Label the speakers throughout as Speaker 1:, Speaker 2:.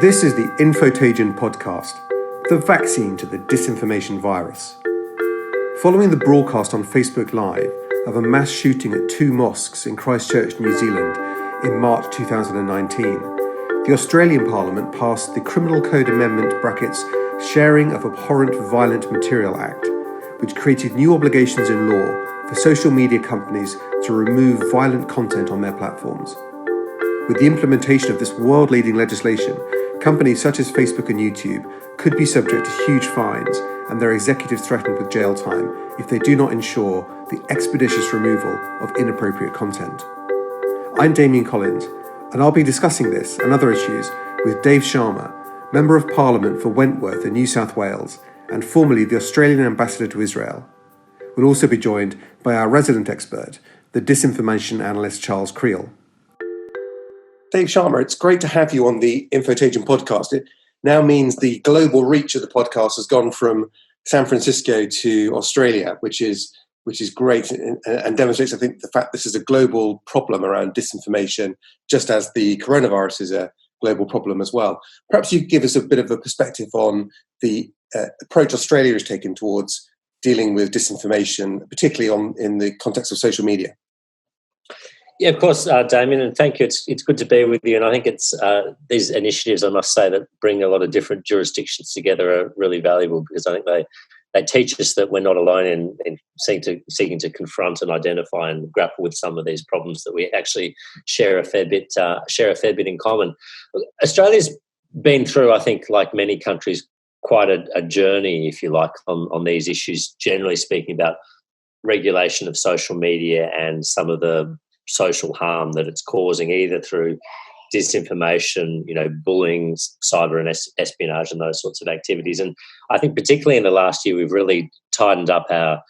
Speaker 1: This is the Infotagion podcast, the vaccine to the disinformation virus. Following the broadcast on Facebook Live of a mass shooting at two mosques in Christchurch, New Zealand in March 2019, the Australian Parliament passed the Criminal Code Amendment (Sharing of Abhorrent Violent Material Act, which created new obligations in law for social media companies to remove violent content on their platforms. With the implementation of this world-leading legislation, companies such as Facebook and YouTube could be subject to huge fines and their executives threatened with jail time if they do not ensure the expeditious removal of inappropriate content. I'm Damian Collins, and I'll be discussing this and other issues with Dave Sharma, Member of Parliament for Wentworth in New South Wales and formerly the Australian Ambassador to Israel. We'll also be joined by our resident expert, the disinformation analyst Charles Creel. Dave Sharma, it's great to have you on the Infotagion podcast. It now means the global reach of the podcast has gone from San Francisco to Australia, which is great and demonstrates, I think, the fact this is a global problem around disinformation, just as the coronavirus is a global problem as well. Perhaps you could give us a bit of a perspective on the approach Australia has taken towards dealing with disinformation, particularly in the context of social media.
Speaker 2: Yeah, of course, Damian, and thank you. It's good to be with you, and I think it's these initiatives, I must say, that bring a lot of different jurisdictions together are really valuable because I think they teach us that we're not alone in seeking to confront and identify and grapple with some of these problems that we actually share a fair bit in common. Australia's been through, I think, like many countries, quite a journey, if you like, on these issues. Generally speaking, about regulation of social media and some of the social harm that it's causing, either through disinformation, bullying, cyber and espionage and those sorts of activities. And I think particularly in the last year, we've really tightened up our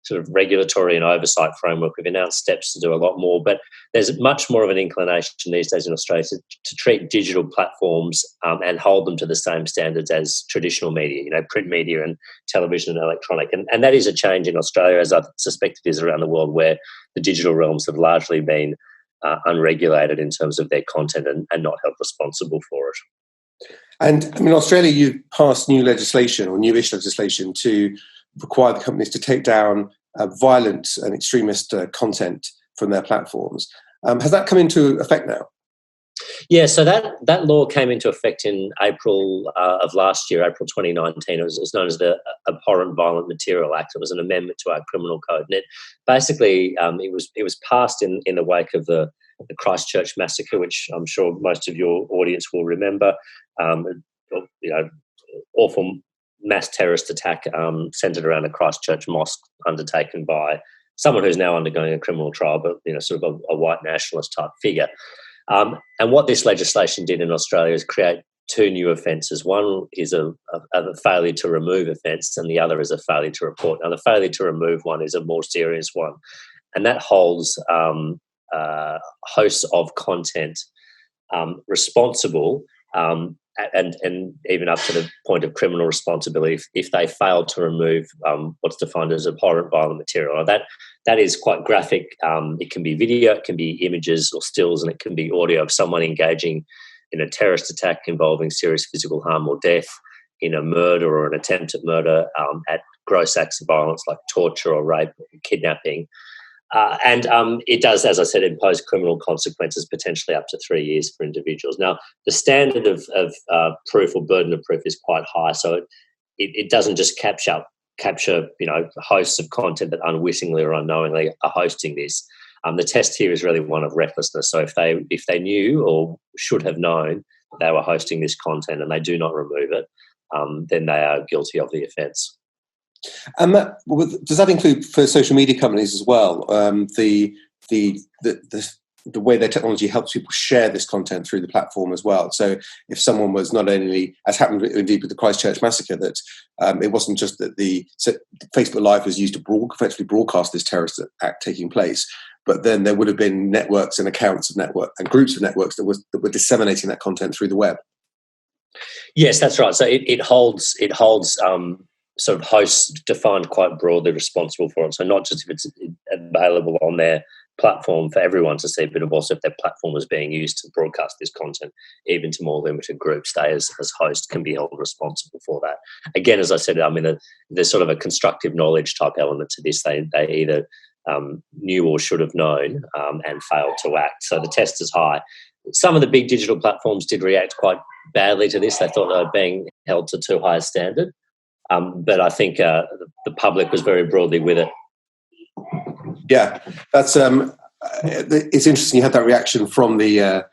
Speaker 2: sort of regulatory and oversight framework. We've announced steps to do a lot more, but there's much more of an inclination these days in Australia to treat digital platforms and hold them to the same standards as traditional media, print media and television and electronic. And that is a change in Australia, as I suspect it is around the world, where the digital realms have largely been unregulated in terms of their content and not held responsible for it.
Speaker 1: And in Australia, you've passed newish legislation to require the companies to take down violent and extremist content from their platforms. Has that come into effect now?
Speaker 2: Yeah, so that law came into effect in April of last year, April 2019. It was known as the Abhorrent Violent Material Act. It was an amendment to our criminal code, and it basically it was passed in the wake of the Christchurch massacre, which I'm sure most of your audience will remember. Awful mass terrorist attack centred around a Christchurch mosque undertaken by someone who's now undergoing a criminal trial, but sort of a white nationalist type figure. And what this legislation did in Australia is create two new offences. One is a failure to remove offence, and the other is a failure to report. Now, the failure to remove one is a more serious one, and that holds hosts of content responsible. And even up to the point of criminal responsibility if they fail to remove what's defined as abhorrent violent material. Now that is quite graphic. It can be video, it can be images or stills, and it can be audio of someone engaging in a terrorist attack involving serious physical harm or death, in a murder or an attempt at murder, at gross acts of violence like torture or rape or kidnapping. And it does, as I said, impose criminal consequences, potentially up to 3 years for individuals. Now, the standard of proof or burden of proof is quite high, so it doesn't just capture hosts of content that unwittingly or unknowingly are hosting this. The test here is really one of recklessness. So if they knew or should have known they were hosting this content and they do not remove it, then they are guilty of the offence.
Speaker 1: And does that include for social media companies as well? The way their technology helps people share this content through the platform as well. So if someone was not only, as happened indeed with the Christchurch massacre, that it wasn't just that Facebook Live was used to effectively broadcast this terrorist act taking place, but then there would have been networks and accounts of network and groups of networks that were disseminating that content through the web.
Speaker 2: Yes, that's right. So it holds sort of hosts defined quite broadly responsible for it. So not just if it's available on their platform for everyone to see, but also if their platform was being used to broadcast this content, even to more limited groups, they as host can be held responsible for that. Again, as I said, I mean, there's sort of a constructive knowledge type element to this. They either knew or should have known and failed to act. So the test is high. Some of the big digital platforms did react quite badly to this. They thought they were being held to too high a standard. But I think the public was very broadly with it.
Speaker 1: Yeah, that's it's interesting. You had that reaction from the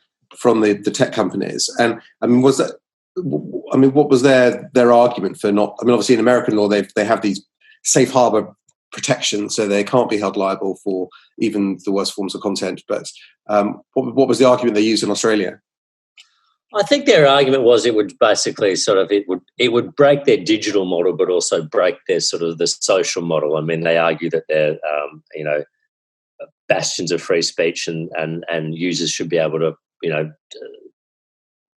Speaker 1: tech companies, and I mean, what was their argument for not? I mean, obviously in American law they have these safe harbor protections, so they can't be held liable for even the worst forms of content. But what was the argument they used in Australia?
Speaker 2: I think their argument was it would basically it would break their digital model, but also break their sort of the social model. I mean, they argue that they're bastions of free speech, and users should be able to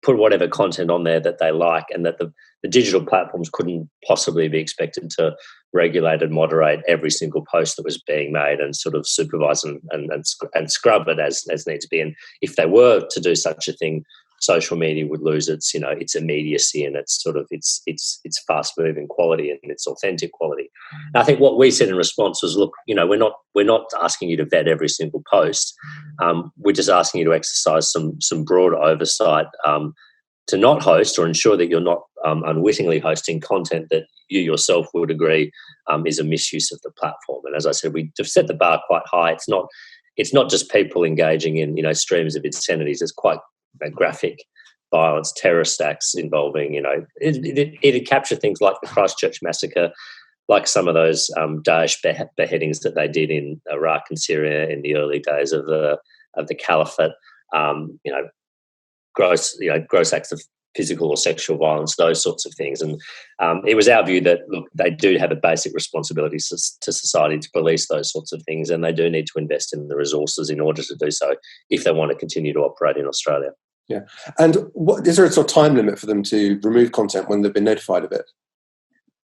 Speaker 2: put whatever content on there that they like, and that the digital platforms couldn't possibly be expected to regulate and moderate every single post that was being made and sort of supervise and scrub it as needs to be. And if they were to do such a thing, social media would lose its immediacy and its sort of its fast moving quality and its authentic quality. And I think what we said in response was, look, we're not asking you to vet every single post. We're just asking you to exercise some broad oversight to not host or ensure that you're not unwittingly hosting content that you yourself would agree is a misuse of the platform. And as I said, we have set the bar quite high. It's not just people engaging in streams of obscenities. It's quite graphic violence, terrorist acts involving, it captured things like the Christchurch massacre, like some of those Daesh beheadings that they did in Iraq and Syria in the early days of the caliphate. Gross acts of physical or sexual violence, those sorts of things. And it was our view that, look, they do have a basic responsibility to society to police those sorts of things, and they do need to invest in the resources in order to do so if they want to continue to operate in Australia.
Speaker 1: Yeah. And is there a sort of time limit for them to remove content when they've been notified of it?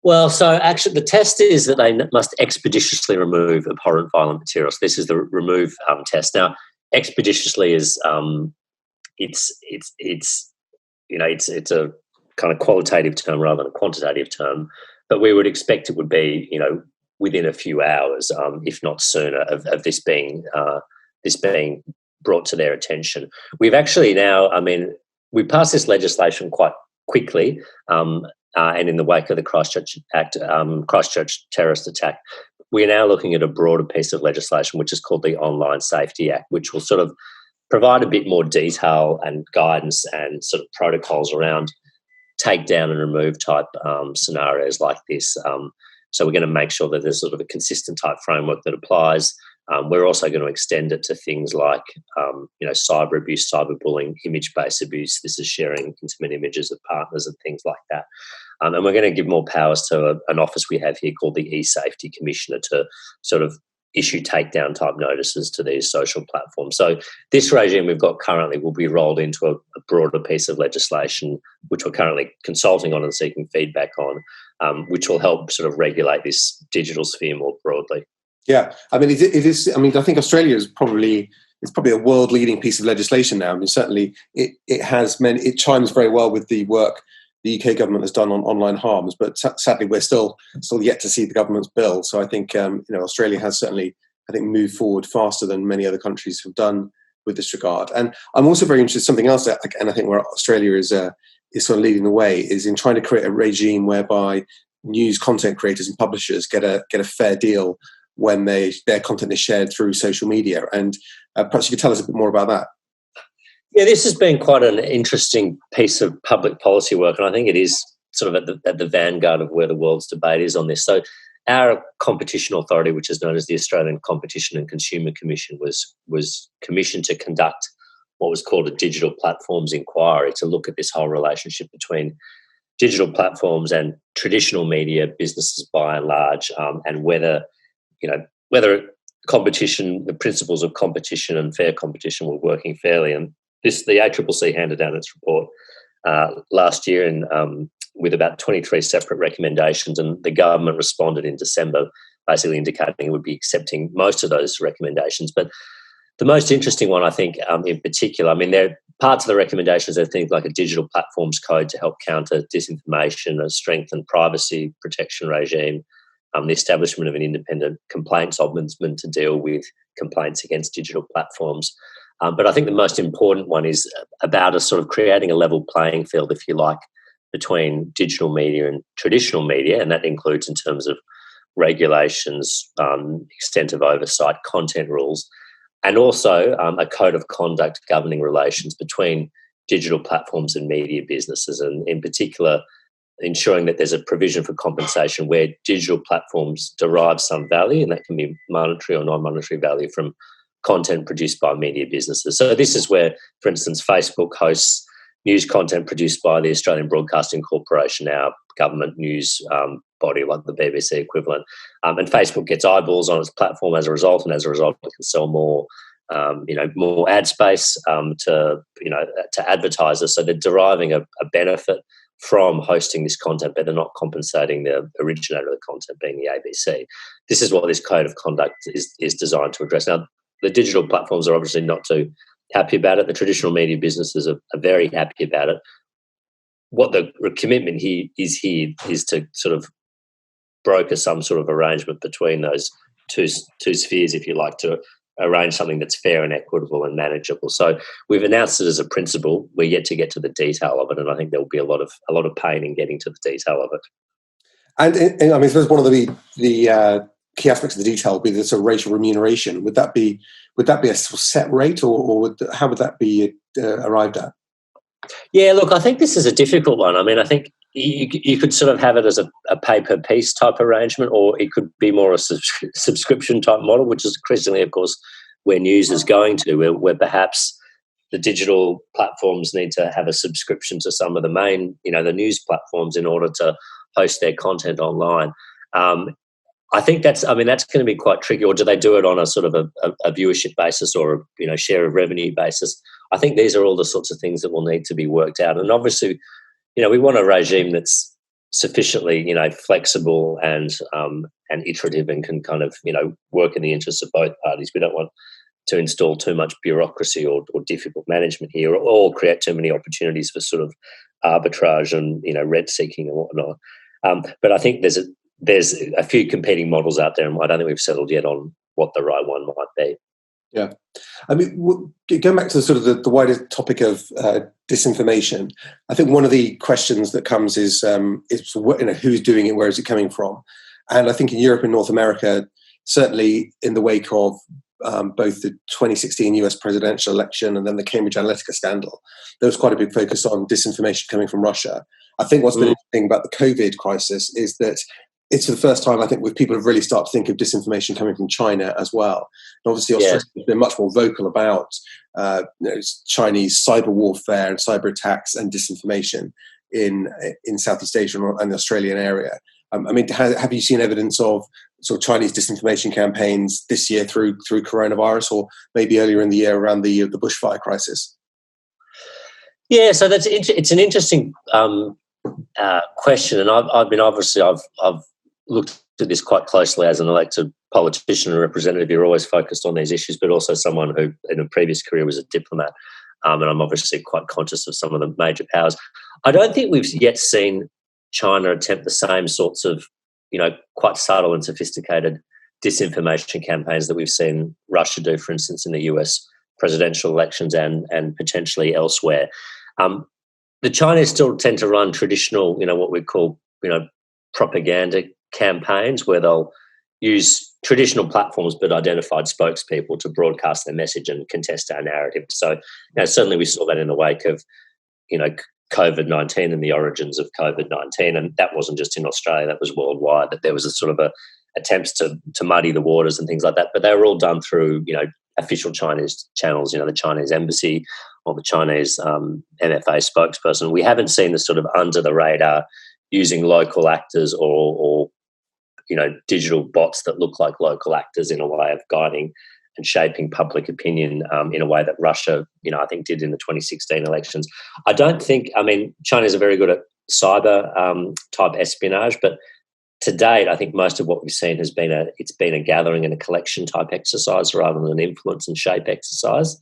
Speaker 2: Well, so actually the test is that they must expeditiously remove abhorrent violent materials. This is the remove test. Now, expeditiously is it's a kind of qualitative term rather than a quantitative term, but we would expect it would be within a few hours, if not sooner, of this being brought to their attention. We've actually now, we passed this legislation quite quickly, and in the wake of the Christchurch terrorist attack, we're now looking at a broader piece of legislation, which is called the Online Safety Act, which will sort of provide a bit more detail and guidance and sort of protocols around take down and remove type scenarios like this. So we're going to make sure that there's sort of a consistent type framework that applies. We're also going to extend it to things like, cyber abuse, cyberbullying, image-based abuse. This is sharing intimate images of partners and things like that. And we're going to give more powers to an office we have here called the E-Safety Commissioner to sort of issue takedown type notices to these social platforms. So this regime we've got currently will be rolled into a broader piece of legislation, which we're currently consulting on and seeking feedback on, which will help sort of regulate this digital sphere more broadly.
Speaker 1: Yeah, I mean, it is. I mean, I think Australia is probably a world-leading piece of legislation now. I mean, certainly it chimes very well with the work the UK government has done on online harms, but sadly we're still yet to see the government's bill. So I think Australia has certainly, I think, moved forward faster than many other countries have done with this regard. And I'm also very interested in something else, and I think where Australia is sort of leading the way is in trying to create a regime whereby news content creators and publishers get a fair deal when their content is shared through social media. And perhaps you could tell us a bit more about that.
Speaker 2: Yeah, this has been quite an interesting piece of public policy work, and I think it is sort of at the vanguard of where the world's debate is on this. So our competition authority, which is known as the Australian Competition and Consumer Commission, was commissioned to conduct what was called a digital platforms inquiry to look at this whole relationship between digital platforms and traditional media businesses by and large, and whether competition, the principles of competition and fair competition were working fairly. And the ACCC handed down its report last year with about 23 separate recommendations, and the government responded in December, basically indicating it would be accepting most of those recommendations. But The most interesting one, I think, in particular, I mean, there are parts of the recommendations are things like a digital platforms code to help counter disinformation, a strengthened privacy protection regime, the establishment of an independent complaints ombudsman to deal with complaints against digital platforms. But I think the most important one is about a sort of creating a level playing field, if you like, between digital media and traditional media, and that includes in terms of regulations, extent of oversight, content rules, and also a code of conduct governing relations between digital platforms and media businesses, and in particular, ensuring that there's a provision for compensation where digital platforms derive some value, and that can be monetary or non-monetary value from content produced by media businesses. So this is where, for instance, Facebook hosts news content produced by the Australian Broadcasting Corporation, our government news body like the BBC equivalent. And Facebook gets eyeballs on its platform as a result, and as a result it can sell more more ad space to advertisers. So they're deriving a benefit from hosting this content, but they're not compensating the originator of the content, being the ABC. This is what this code of conduct is designed to address. Now, the digital platforms are obviously not too happy about it. The traditional media businesses are very happy about it. What the commitment is to sort of broker some sort of arrangement between those two spheres, if you like, to arrange something that's fair and equitable and manageable. So we've announced it as a principle. We're yet to get to the detail of it, and I think there will be a lot of pain in getting to the detail of it.
Speaker 1: And I mean, I suppose one of the key aspects of the detail would be the sort of racial remuneration. Would that be a sort of set rate, or how would that be arrived at?
Speaker 2: Yeah, look, I think this is a difficult one. I mean, I think you could sort of have it as a pay-per-piece type arrangement, or it could be more a subscription type model, which is increasingly, of course, where news is going to, where perhaps the digital platforms need to have a subscription to some of the main, the news platforms in order to host their content online. I think that's going to be quite tricky. Or do they do it on a sort of a viewership basis or a share of revenue basis? I think these are all the sorts of things that will need to be worked out. And obviously, we want a regime that's sufficiently, flexible and iterative and can kind of, work in the interests of both parties. We don't want to install too much bureaucracy or difficult management here, or create too many opportunities for sort of arbitrage and rent seeking and whatnot. But I think there's a few competing models out there, and I don't think we've settled yet on what the right one might be.
Speaker 1: Yeah. I mean, going back to sort of the wider topic of disinformation, I think one of the questions that comes is who's doing it, where is it coming from? And I think in Europe and North America, certainly in the wake of both the 2016 US presidential election and then the Cambridge Analytica scandal, there was quite a big focus on disinformation coming from Russia. I think what's been interesting about the COVID crisis is that it's for the first time, I think, with people have really started to think of disinformation coming from China as well. And obviously, Australia has been much more vocal about Chinese cyber warfare and cyber attacks and disinformation in Southeast Asia and the Australian area. I mean, have you seen evidence of sort of Chinese disinformation campaigns this year through coronavirus, or maybe earlier in the year around the bushfire crisis?
Speaker 2: Yeah, so it's an interesting question, and I've looked at this quite closely as an elected politician and representative. You're always focused on these issues, but also someone who in a previous career was a diplomat, and I'm obviously quite conscious of some of the major powers. I don't think we've yet seen China attempt the same sorts of, quite subtle and sophisticated disinformation campaigns that we've seen Russia do, for instance, in the US presidential elections and potentially elsewhere. The Chinese still tend to run traditional, what we call, propaganda campaigns, where they'll use traditional platforms but identified spokespeople to broadcast their message and contest our narrative. So certainly we saw that in the wake of COVID-19 and the origins of COVID-19, and that wasn't just in Australia, that was worldwide, that there was a sort of attempts to muddy the waters and things like that, but they were all done through official Chinese channels, the Chinese embassy or the Chinese MFA spokesperson. We haven't seen the sort of under the radar using local actors or digital bots that look like local actors in a way of guiding and shaping public opinion in a way that Russia, I think did in the 2016 elections. Chinese are very good at cyber type espionage, but to date, I think most of what we've seen has been a gathering and a collection type exercise rather than an influence and shape exercise.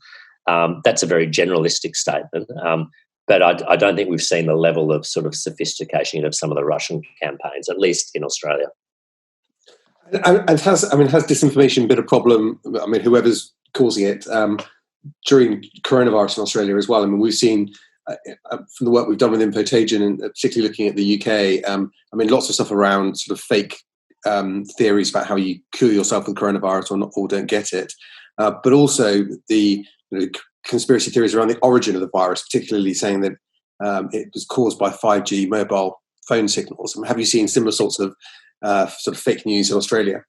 Speaker 2: That's a very generalistic statement, but I don't think we've seen the level of sort of sophistication of some of the Russian campaigns, at least in Australia.
Speaker 1: And has disinformation been a problem? I mean, whoever's causing it during coronavirus in Australia as well. I mean, we've seen from the work we've done with Infotagion, and particularly looking at the UK. I mean, lots of stuff around sort of fake theories about how you cure yourself with coronavirus or don't get it, but also the conspiracy theories around the origin of the virus, particularly saying that it was caused by 5G mobile phone signals. And have you seen similar sorts of sort of fake news in Australia?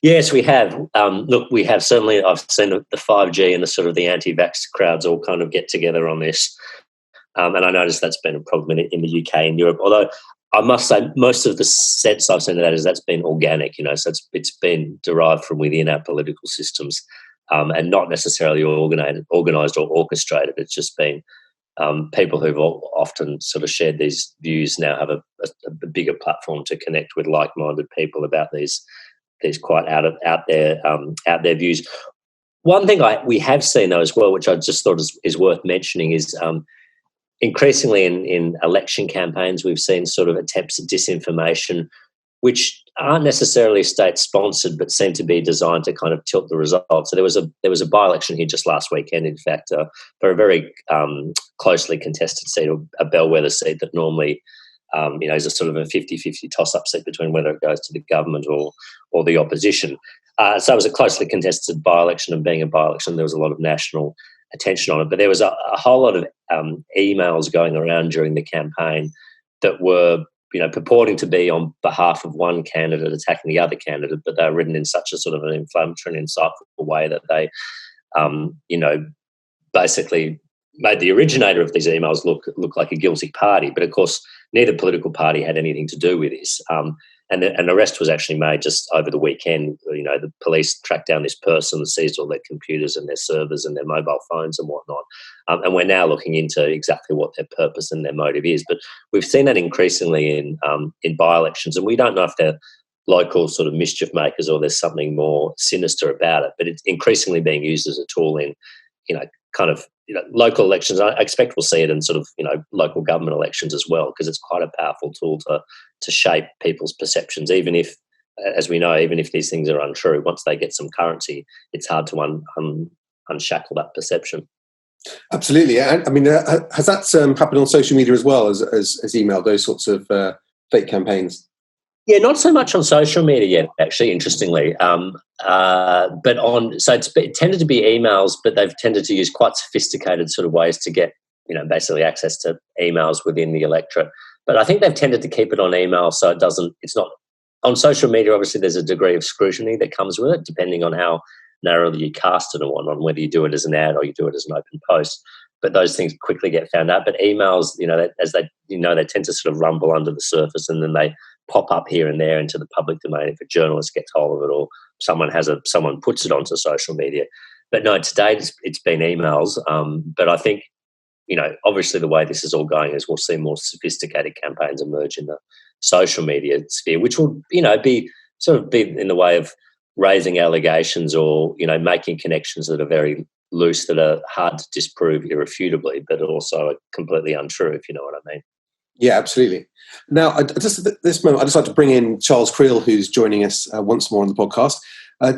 Speaker 2: Yes, we have. Look, we have certainly. I've seen the 5G and the sort of the anti-vax crowds all kind of get together on this, and I noticed that's been a problem in the UK and Europe. Although I must say, most of the sense I've seen of that is that's been organic. So it's been derived from within our political systems, and not necessarily organised or orchestrated. It's just been people who've often sort of shared these views now have a bigger platform to connect with like-minded people about these quite out there views. One thing we have seen though as well, which I just thought is worth mentioning, is increasingly in election campaigns we've seen sort of attempts at disinformation, which aren't necessarily state sponsored, but seem to be designed to kind of tilt the results. So there was a by-election here just last weekend, in fact, for a very closely contested seat, a bellwether seat that normally is a sort of a 50-50 toss-up seat between whether it goes to the government or the opposition. So it was a closely contested by-election, and being a by-election, there was a lot of national attention on it. But there was a whole lot of emails going around during the campaign that were purporting to be on behalf of one candidate attacking the other candidate, but they were written in such a sort of an inflammatory and insightful way that they, basically made the originator of these emails look like a guilty party. But of course, neither political party had anything to do with this. And an arrest was actually made just over the weekend. The police tracked down this person, seized all their computers and their servers and their mobile phones and whatnot. And we're now looking into exactly what their purpose and their motive is. But we've seen that increasingly in by-elections, and we don't know if they're local sort of mischief makers or there's something more sinister about it. But it's increasingly being used as a tool in, local elections. I expect we'll see it in sort of, local government elections as well, because it's quite a powerful tool to shape people's perceptions, even if, as we know, even if these things are untrue, once they get some currency, it's hard to unshackle that perception.
Speaker 1: Absolutely. I mean, has that happened on social media as well as email, those sorts of fake campaigns?
Speaker 2: Yeah, not so much on social media yet, actually, interestingly. But it tended to be emails, but they've tended to use quite sophisticated sort of ways to get, basically access to emails within the electorate. But I think they've tended to keep it on email, so it's not on social media. Obviously, there's a degree of scrutiny that comes with it, depending on how narrowly you cast it and whatnot, whether you do it as an ad or you do it as an open post. But those things quickly get found out. But emails, they tend to sort of rumble under the surface, and then they pop up here and there into the public domain if a journalist gets hold of it or someone puts it onto social media. But no, to date it's been emails. But I think, obviously the way this is all going is we'll see more sophisticated campaigns emerge in the social media sphere, which will, be in the way of raising allegations or, making connections that are very loose, that are hard to disprove irrefutably, but also are completely untrue, if you know what I mean.
Speaker 1: Yeah, absolutely. Now, just at this moment, I'd just like to bring in Charles Creel, who's joining us once more on the podcast.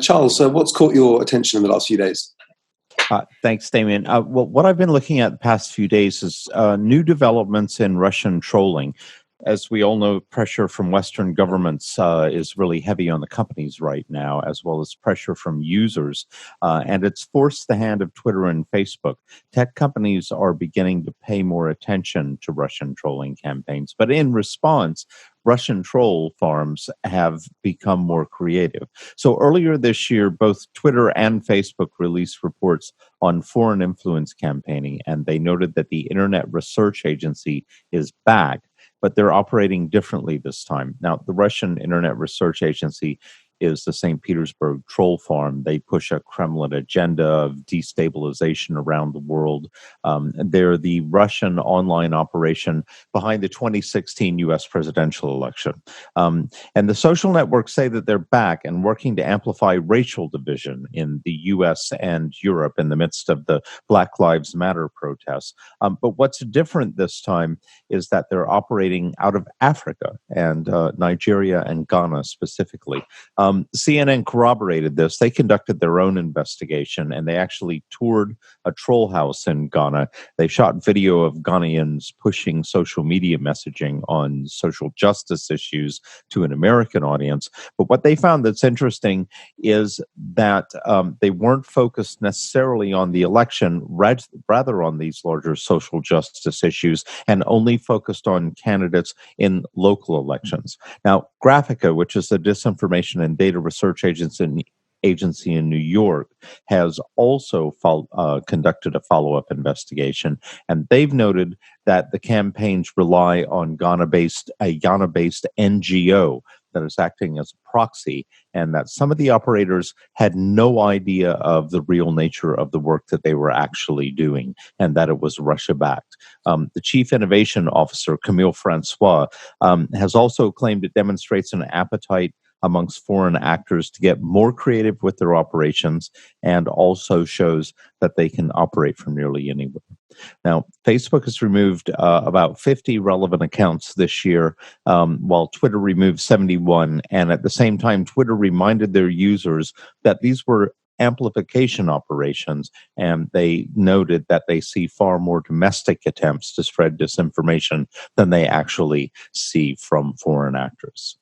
Speaker 1: Charles, what's caught your attention in the last few days?
Speaker 3: Thanks, Damian. Well, what I've been looking at the past few days is new developments in Russian trolling. As we all know, pressure from Western governments is really heavy on the companies right now, as well as pressure from users. And it's forced the hand of Twitter and Facebook. Tech companies are beginning to pay more attention to Russian trolling campaigns. But in response, Russian troll farms have become more creative. So earlier this year, both Twitter and Facebook released reports on foreign influence campaigning, and they noted that the Internet Research Agency is back, but they're operating differently this time. Now, the Russian Internet Research Agency is the St. Petersburg troll farm. They push a Kremlin agenda of destabilization around the world. They're the Russian online operation behind the 2016 U.S. presidential election. And the social networks say that they're back and working to amplify racial division in the U.S. and Europe in the midst of the Black Lives Matter protests. But what's different this time is that they're operating out of Africa and Nigeria and Ghana specifically. CNN corroborated this. They conducted their own investigation, and they actually toured a troll house in Ghana. They shot video of Ghanaians pushing social media messaging on social justice issues to an American audience. But what they found that's interesting is that they weren't focused necessarily on the election, rather on these larger social justice issues, and only focused on candidates in local elections. Now, Graphica, which is a disinformation and data research agency in New York, has also conducted a follow-up investigation, and they've noted that the campaigns rely on Ghana-based NGO that is acting as a proxy, and that some of the operators had no idea of the real nature of the work that they were actually doing, and that it was Russia-backed. The chief innovation officer, Camille Francois, has also claimed it demonstrates an appetite amongst foreign actors to get more creative with their operations, and also shows that they can operate from nearly anywhere. Now, Facebook has removed about 50 relevant accounts this year, while Twitter removed 71. And at the same time, Twitter reminded their users that these were amplification operations, and they noted that they see far more domestic attempts to spread disinformation than they actually see from foreign actors.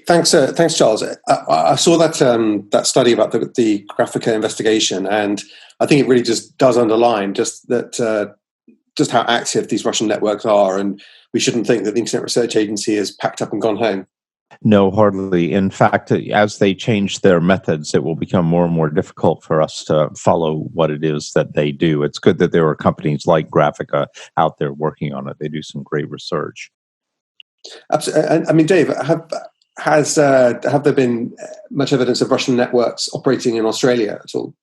Speaker 1: Thanks, Charles. I saw that study about the Graphica investigation, and I think it really just does underline just how active these Russian networks are, and we shouldn't think that the Internet Research Agency has packed up and gone home.
Speaker 3: No, hardly. In fact, as they change their methods, it will become more and more difficult for us to follow what it is that they do. It's good that there are companies like Graphica out there working on it. They do some great research.
Speaker 1: Absolutely. I mean, Dave, have there been much evidence of Russian networks operating in Australia at all?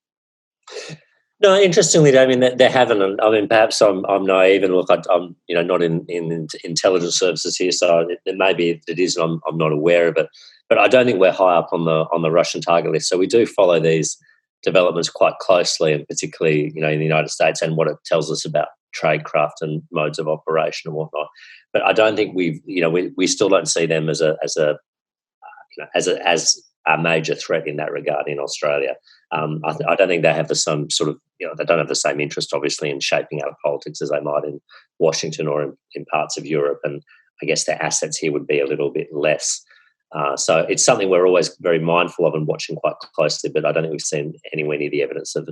Speaker 2: No, interestingly, Damian, they haven't. I mean, perhaps I'm naive, and look, I'm not in intelligence services here, so it may be it is, and I'm not aware of it. But I don't think we're high up on the Russian target list. So we do follow these developments quite closely, and particularly in the United States and what it tells us about tradecraft and modes of operation and whatnot. But I don't think we still don't see them as a major threat in that regard in Australia. I don't think they have the same sort of, they don't have the same interest, obviously, in shaping our politics as they might in Washington or in parts of Europe. And I guess their assets here would be a little bit less. So it's something we're always very mindful of and watching quite closely, but I don't think we've seen anywhere near the evidence of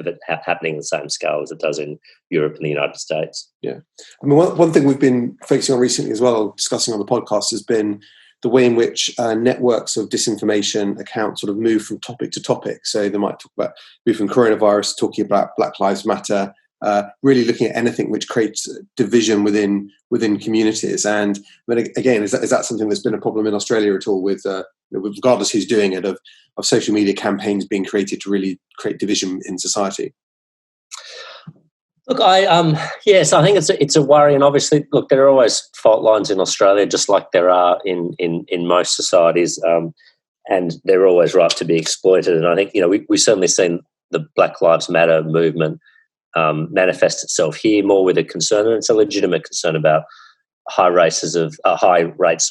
Speaker 2: it happening on the same scale as it does in Europe and the United States.
Speaker 1: Yeah. I mean, one thing we've been focusing on recently as well, discussing on the podcast, has been the way in which networks of disinformation accounts sort of move from topic to topic. So they might move from coronavirus, talking about Black Lives Matter, really looking at anything which creates division within communities. And I mean, again, is that something that's been a problem in Australia at all, with regardless who's doing it, of social media campaigns being created to really create division in society?
Speaker 2: Look, yes, I think it's a worry, and obviously, look, there are always fault lines in Australia, just like there are in most societies, and they're always ripe to be exploited. And I think we certainly seen the Black Lives Matter movement manifest itself here more with a concern, and it's a legitimate concern about high rates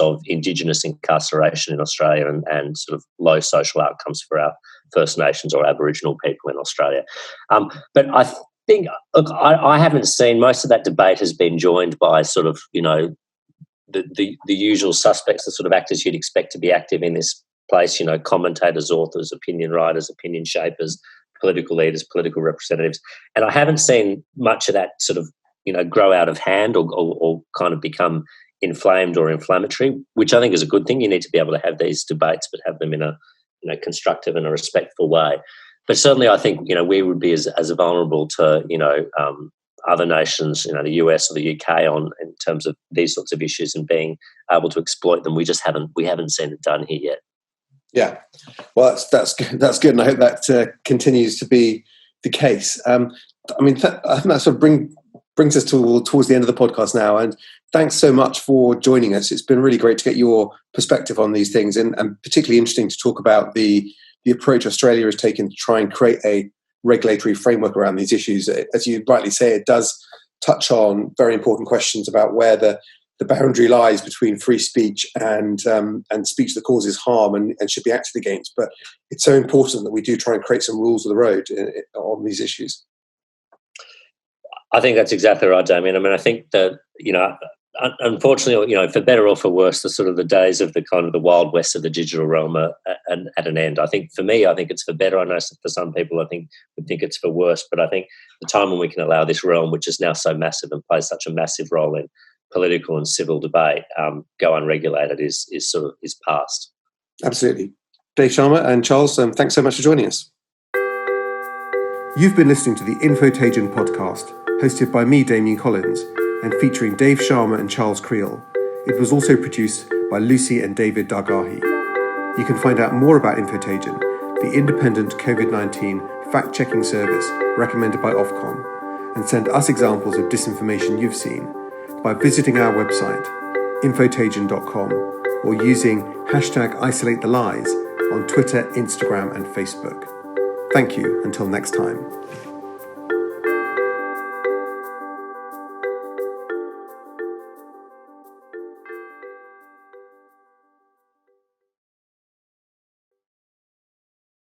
Speaker 2: of Indigenous incarceration in Australia and sort of low social outcomes for our First Nations or Aboriginal people in Australia. But I think, look, I haven't seen, most of that debate has been joined by sort of, the usual suspects, the sort of actors you'd expect to be active in this place, commentators, authors, opinion writers, opinion shapers, political leaders, political representatives. And I haven't seen much of that sort of, grow out of hand or kind of become inflamed or inflammatory, which I think is a good thing. You need to be able to have these debates, but have them in a constructive and a respectful way. But certainly I think, we would be as vulnerable to, other nations, the US or the UK, on in terms of these sorts of issues and being able to exploit them. We haven't seen it done here yet.
Speaker 1: Yeah, well, that's good, and I hope that continues to be the case. I think that sort of brings us towards the end of the podcast now, and thanks so much for joining us. It's been really great to get your perspective on these things, and particularly interesting to talk about the approach Australia has taken to try and create a regulatory framework around these issues. As you rightly say, it does touch on very important questions about where the boundary lies between free speech and speech that causes harm and should be acted against. But it's so important that we do try and create some rules of the road on these issues.
Speaker 2: I think that's exactly right, Damian. I think that, unfortunately, for better or for worse, the days of the kind of the wild west of the digital realm are at an end. I think for me, it's for better. I know for some people, would think it's for worse. But I think the time when we can allow this realm, which is now so massive and plays such a massive role in political and civil debate, go unregulated is past. Absolutely.
Speaker 1: Dave Sharma and Charles, thanks so much for joining us. You've been listening to the Infotagion podcast, hosted by me, Damian Collins, and featuring Dave Sharma and Charles Creel. It was also produced by Lucy and David Dargahi. You can find out more about Infotagion, the independent COVID-19 fact-checking service recommended by Ofcom, and send us examples of disinformation you've seen by visiting our website, infotagion.com, or using #IsolateTheLies on Twitter, Instagram, and Facebook. Thank you. Until next time.